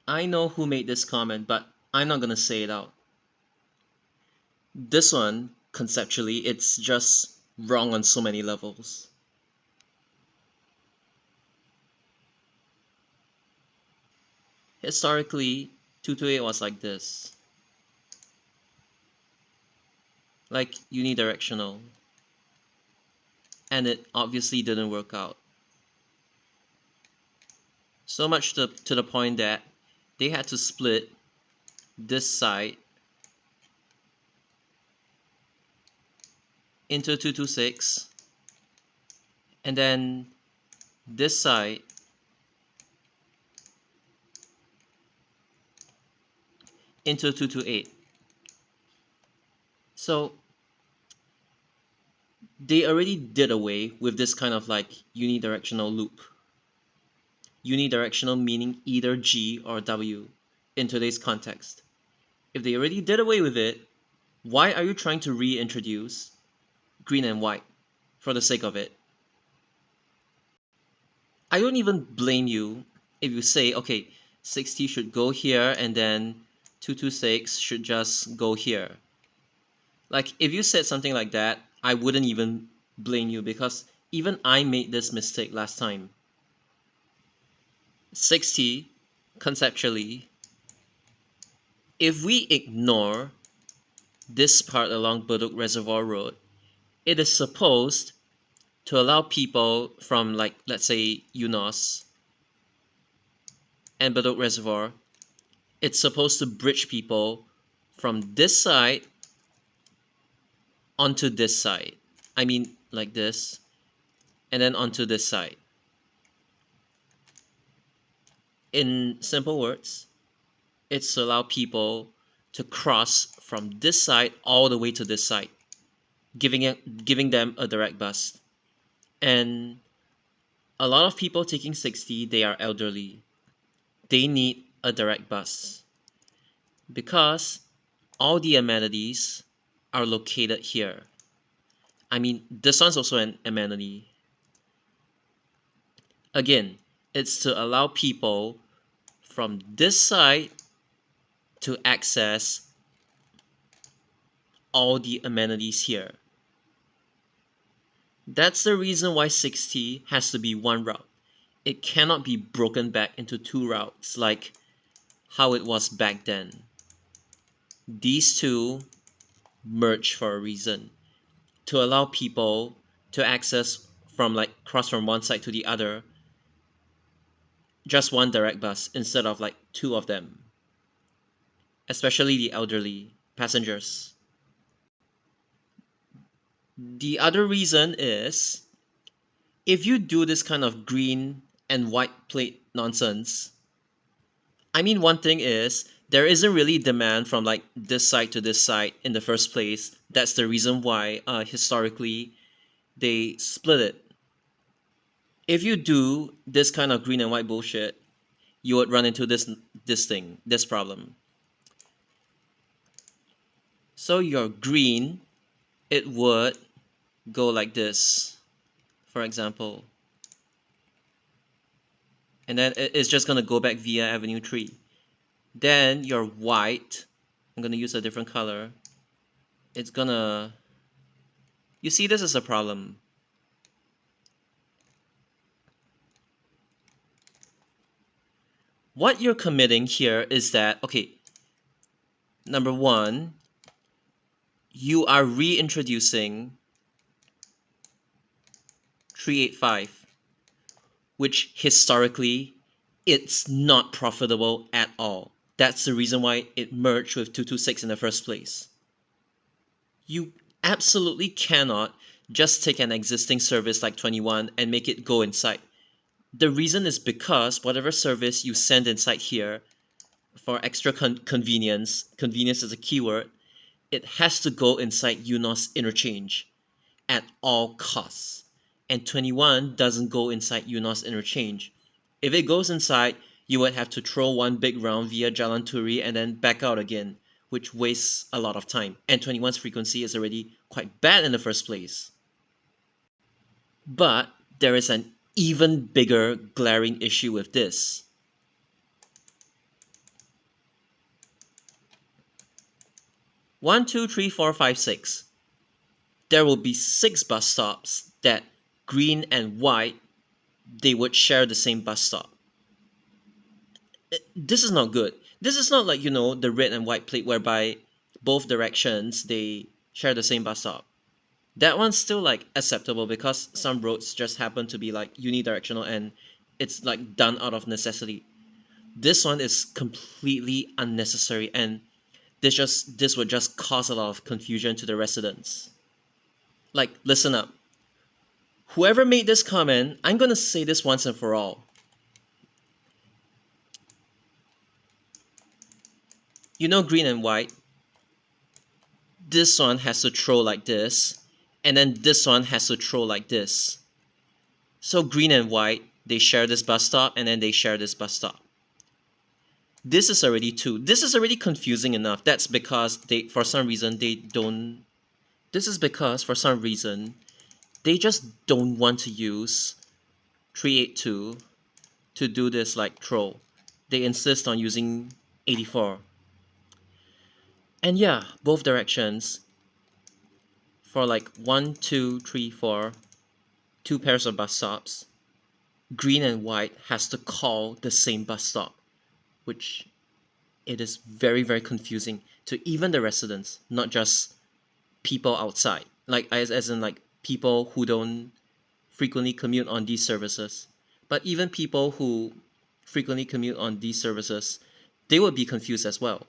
I know who made this comment, but I'm not gonna say it out. This one, conceptually, it's just wrong on so many levels. Historically, 228 was like this. Like unidirectional. And it obviously didn't work out. So much to the point that they had to split this side into 226, and then this side into 228. So they already did away with this kind of like unidirectional loop. Unidirectional meaning either G or W in today's context. If they already did away with it, why are you trying to reintroduce green and white for the sake of it? I don't even blame you if you say, okay, 60 should go here and then 226 should just go here. Like, if you said something like that, I wouldn't even blame you because even I made this mistake last time. 60, conceptually, if we ignore this part along Bedok Reservoir Road, it is supposed to allow people from, like, let's say Eunos and Bedok Reservoir, it's supposed to bridge people from this side onto this side. I mean, like this, and then onto this side. In simple words, it's to allow people to cross from this side all the way to this side, giving them a direct bus. And a lot of people taking 60, they are elderly. They need a direct bus because all the amenities are located here. I mean, this one's also an amenity. Again, it's to allow people from this side to access all the amenities here. That's the reason why 60 has to be one route. It cannot be broken back into two routes like how it was back then. These two merge for a reason, to allow people to access from like cross from one side to the other, just one direct bus instead of like two of them, especially the elderly passengers. The other reason is if you do this kind of green and white plate nonsense, I mean, one thing is there isn't really demand from like this side to this side in the first place. That's the reason why historically they split it. If you do this kind of green and white bullshit, you would run into this problem. So your green, it would go like this, for example, and then it's just gonna go back via Avenue 3. Then your white, I'm gonna use a different color. It's gonna, you see, this is a problem. What you're committing here is that, okay, number one, you are reintroducing 385, which historically it's not profitable at all. That's the reason why it merged with 226 in the first place. You absolutely cannot just take an existing service like 21 and make it go inside. The reason is because whatever service you send inside here, for extra convenience is a keyword, it has to go inside Eunos interchange at all costs. And 21 doesn't go inside Eunos interchange. If it goes inside, you would have to throw one big round via Jalan Turi and then back out again, which wastes a lot of time. And 21's frequency is already quite bad in the first place. But there is an even bigger glaring issue with this. 1, 2, 3, 4, 5, 6. There will be 6 bus stops that green and white, they would share the same bus stop. This is not good. This is not like, the red and white plate whereby both directions they share the same bus stop. That one's still like acceptable because some roads just happen to be like unidirectional and it's like done out of necessity. This one is completely unnecessary, and this would just cause a lot of confusion to the residents. Like, listen up. Whoever made this comment, I'm gonna say this once and for all. Green and white. This one has to throw like this, and then this one has to throw like this. So green and white, they share this bus stop, and then they share this bus stop. This is already two. This is already confusing enough. That's because for some reason, they just don't want to use 382 to do this like throw. They insist on using 84. And yeah, both directions for like 1, 2, 3, 4, 2 pairs of bus stops, green and white has to call the same bus stop, which it is very, very confusing to even the residents, not just people outside. Like as in like people who don't frequently commute on these services. But even people who frequently commute on these services, they would be confused as well.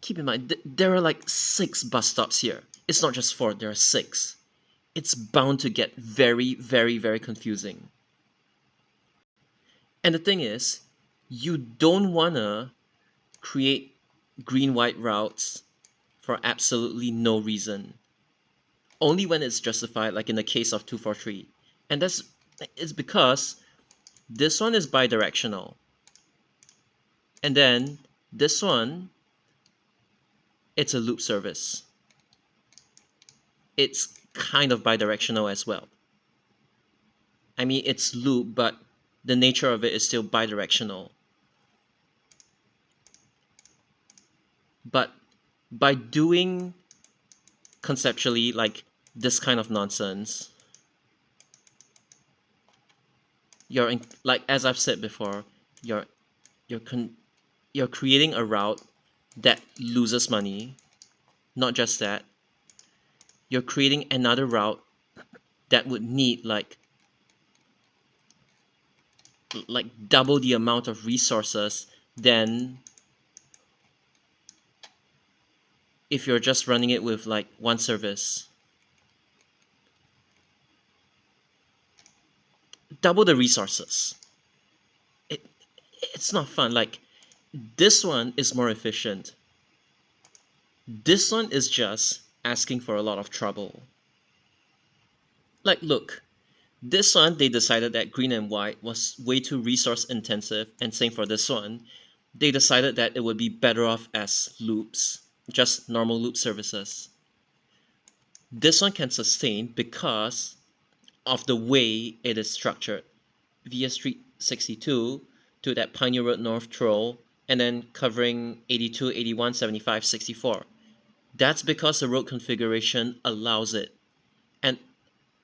Keep in mind, there are like 6 bus stops here. It's not just 4, there are 6. It's bound to get very, very, very confusing. And the thing is, you don't want to create green-white routes for absolutely no reason. Only when it's justified, like in the case of 243. And it's because this one is bidirectional. And then this one, it's a loop service. It's kind of bidirectional as well. I mean, it's loop, but the nature of it is still bidirectional. But by doing conceptually like this kind of nonsense, like as I've said before, you're creating a route that loses money. Not just that, you're creating another route that would need like double the amount of resources than if you're just running it with like one service. Double the resources. It's not fun. Like, this one is more efficient. This one is just asking for a lot of trouble. Like, look, this one, they decided that green and white was way too resource intensive, and same for this one. They decided that it would be better off as loops, just normal loop services. This one can sustain because of the way it is structured via Street 62 to that Pioneer Road North Troll, and then covering 82, 81, 75, 64. That's because the road configuration allows it. And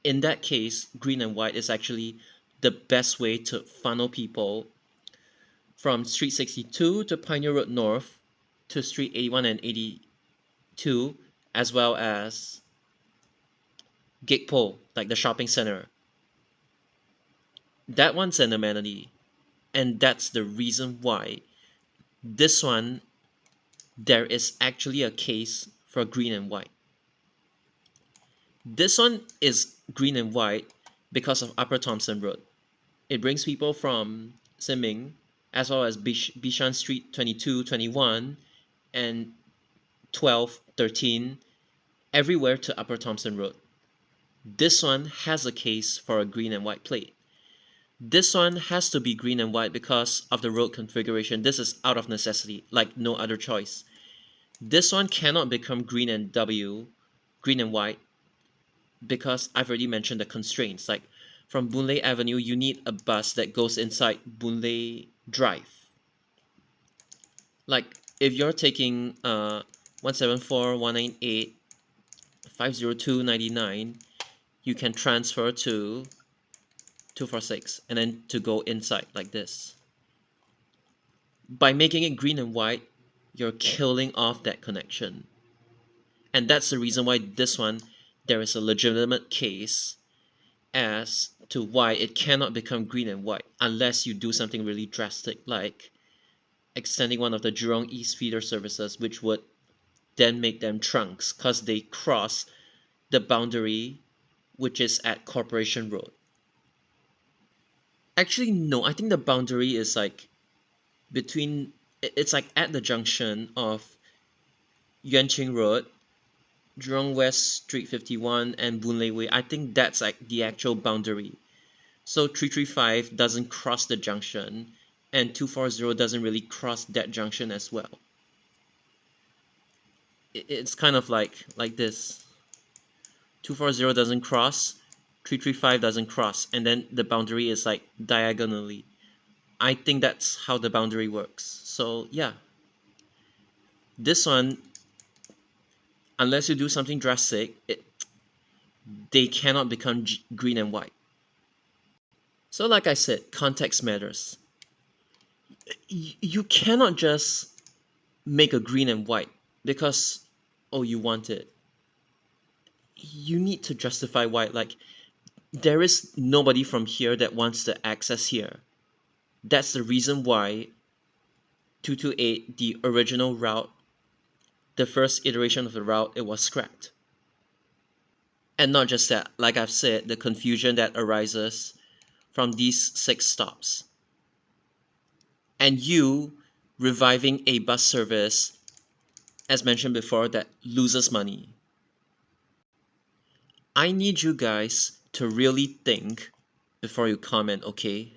in that case, green and white is actually the best way to funnel people from Street 62 to Pioneer Road North to Street 81 and 82, as well as Gagpo, like the shopping center. That one's an amenity. And that's the reason why this one, there is actually a case for green and white. This one is green and white because of Upper Thomson Road. It brings people from Sin Ming as well as Bishan Street 22, 21, and 12, 13, everywhere to Upper Thomson Road. This one has a case for a green and white plate. This one has to be green and white because of the road configuration. This is out of necessity, like no other choice. This one cannot become green and white, because I've already mentioned the constraints. Like from Boon Lay Avenue, you need a bus that goes inside Boon Lay Drive. Like if you're taking 174, 198, 502, 99, you can transfer to 246 and then to go inside like this. By making it green and white, you're killing off that connection. And that's the reason why this one, there is a legitimate case as to why it cannot become green and white unless you do something really drastic, like extending one of the Jurong East feeder services, which would then make them trunks because they cross the boundary which is at Corporation Road. Actually, no, I think the boundary is like between, it's like at the junction of Yuanqing Road, Jurong West Street 51, and Boon Lay Way. I think that's like the actual boundary. So 335 doesn't cross the junction, and 240 doesn't really cross that junction as well. It's kind of like this. 240 doesn't cross, 335 doesn't cross, and then the boundary is like diagonally. I think that's how the boundary works. So yeah, this one, unless you do something drastic, they cannot become green and white. So like I said, context matters. You cannot just make a green and white because, oh, you want it. You need to justify why. Like, there is nobody from here that wants to access here. That's the reason why 228, the original route, the first iteration of the route, it was scrapped. And not just that, like I've said, the confusion that arises from these 6 stops. And you reviving a bus service, as mentioned before, that loses money. I need you guys to really think before you comment, okay?